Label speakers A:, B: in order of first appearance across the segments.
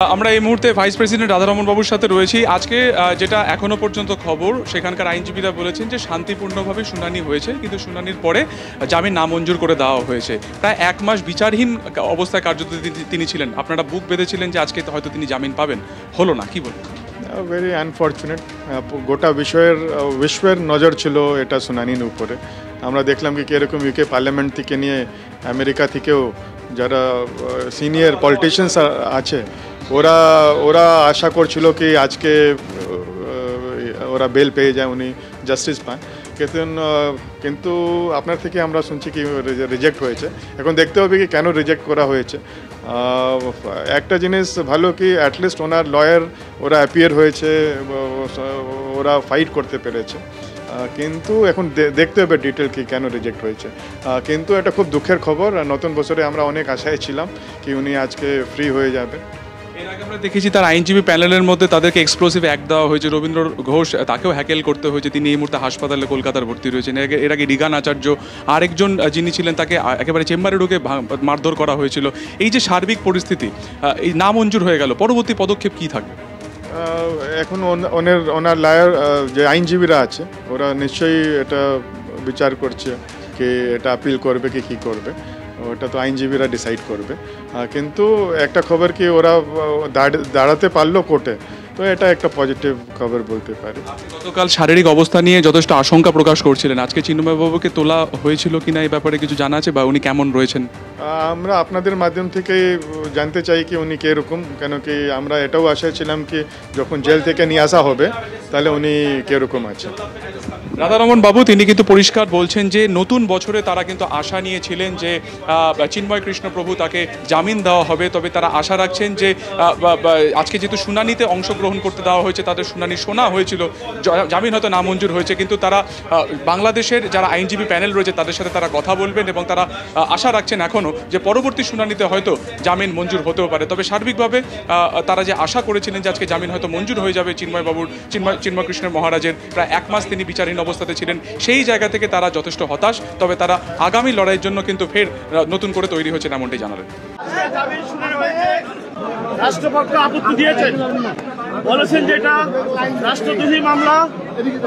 A: আমরা এই মুহূর্তে ভাইস প্রেসিডেন্ট রাধারমণ বাবুর সাথে রয়েছি। আজকে যেটা এখনো পর্যন্ত খবর, সেখানকার আইনজীবীরা বলেছেন যে শান্তিপূর্ণভাবে শুনানি হয়েছে, কিন্তু শুনানির পরে জামিন নামঞ্জুর করে দেওয়া হয়েছে। প্রায় এক মাস বিচারহীন অবস্থায় কার্যত তিনি ছিলেন। আপনারা বুক বেঁধেছিলেন যে আজকে হয়তো তিনি জামিন পাবেন, হলো না, কি বলবেন?
B: Very unfortunate. গোটা বিশ্বের নজর ছিল এটা শুনানির উপরে। আমরা দেখলাম কি এরকম ইউকে পার্লামেন্ট থেকে নিয়ে আমেরিকা থেকেও যারা সিনিয়র পলিটিশিয়ানস আছে ওরা আশা করছিল কি আজকে ওরা বেল পেয়ে যায়, উনি জাস্টিস পান। কিন্তু আপনার থেকে আমরা শুনছি কি রিজেক্ট হয়েছে। এখন দেখতে হবে কি কেন রিজেক্ট করা হয়েছে। একটা জিনিস ভালো কি অ্যাটলিস্ট ওনার লয়ার ওরা অ্যাপিয়ার হয়েছে, ওরা ফাইট করতে পেরেছে। কিন্তু এখন দেখতে হবে ডিটেল কি কেন রিজেক্ট হয়েছে। কিন্তু এটা খুব দুঃখের খবর। নতুন বছরে আমরা অনেক আশায় ছিলাম কি উনি আজকে ফ্রি হয়ে যাবে।
A: এর আগে আমরা দেখেছি তার আইনজীবী প্যানেলের মধ্যে তাদেরকে এক্সপ্লোসিভ অ্যাক্ট দেওয়া হয়েছে। রবীন্দ্র ঘোষ, তাকেও হ্যাকেল করতে হয়েছে। তিনি এই মুহূর্তে হাসপাতালে কলকাতার ভর্তি রয়েছেন। এর আগে রিগান আচার্য আরেকজন যিনি ছিলেন, তাকে একেবারে চেম্বারে ঢুকে মারধর করা হয়েছিল। এই যে সার্বিক পরিস্থিতি, এই নামঞ্জুর হয়ে গেল, পরবর্তী পদক্ষেপ কী থাকবে?
B: এখন ওনার লয়ার যে আইনজীবীরা আছে ওরা নিশ্চয়ই এটা বিচার করছে কি এটা আপিল করবে কি কী করবে, ওটা তো আইনজীবীরা ডিসাইড করবে। কিন্তু একটা খবর কি ওরা দাঁড়াতে পারলো কোর্টে, তো এটা একটা পজিটিভ খবর বলতে পারি।
A: গতকাল শারীরিক অবস্থা নিয়ে যথেষ্ট আশঙ্কা প্রকাশ করছিলেন, আজকে চিন্ময়বাবুকে তোলা হয়েছিল কিনা এই ব্যাপারে কিছু জানা আছে, বা উনি কেমন রয়েছেন?
B: আমরা আপনাদের মাধ্যম থেকে জানতে চাই কি উনি কীরকম, কেন কি আমরা এটাও আশায় ছিলাম কি যখন জেল থেকে নিয়ে আসা হবে তাহলে উনি কীরকম আছেন।
A: রাধারমণ বাবু তিনি কিন্তু পরিষ্কার বলছেন যে নতুন বছরে তারা কিন্তু আশা নিয়েছিলেন যে চিন্ময় কৃষ্ণ প্রভু তাকে জামিন দেওয়া হবে। তবে তারা আশা রাখছেন যে আজকে যেহেতু শুনানিতে অংশগ্রহণ করতে দেওয়া হয়েছে, তাদের শুনানি শোনা হয়েছিল, জামিন হয়তো নামঞ্জুর হয়েছে, কিন্তু তারা বাংলাদেশের যারা আইনজীবী প্যানেল রয়েছে তাদের সাথে তারা কথা বলবেন এবং তারা আশা রাখছেন এখনও যে পরবর্তী শুনানিতে হয়তো জামিন মঞ্জুর হতেও পারে। তবে সার্বিকভাবে তারা যে আশা করেছিলেন যে আজকে জামিন হয়তো মঞ্জুর হয়ে যাবে চিন্ময় কৃষ্ণের মহারাজের, প্রায় এক মাস তিনি বিচারহীন অবস্থাতে ছিলেন, সেই জায়গা থেকে তারা যথেষ্ট হতাশ। তবে তারা আগামী লড়াইয়ের জন্য কিন্তু ফের নতুন করে তৈরি হয়েছেন, এমনটাই জানালেন।
C: রাষ্ট্রপক্ষ আপত্তি দিয়েছেন, বলেছেন যে এটা রাষ্ট্রদ্রোহী মামলা,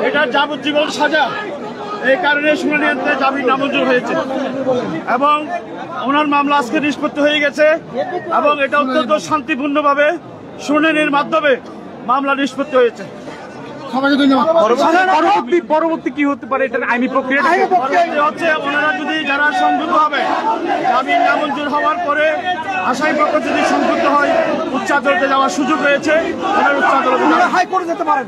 C: এটা যাবজ্জীবন সাজা। এই কারণে শুনানিতে জামিন নামঞ্জুর হয়েছে এবং ওনার মামলা আজকে নিষ্পত্তি হয়ে গেছে এবং এটা অত্যন্ত শান্তিপূর্ণভাবে শুনানির মাধ্যমে মামলা নিষ্পত্তি হয়েছে।
D: পরবর্তী কি হতে পারে, এটার আইনি প্রক্রিয়া
C: হচ্ছে ওনারা যদি যারা সংযুক্ত হবে, জামিন নামঞ্জুর হওয়ার পরে আসামি পক্ষ যদি সংযুক্ত হয় উচ্চ আদালতে যাওয়ার সুযোগ রয়েছে, ওনারা উচ্চ আদালতে হাইকোর্টে যেতে পারেন।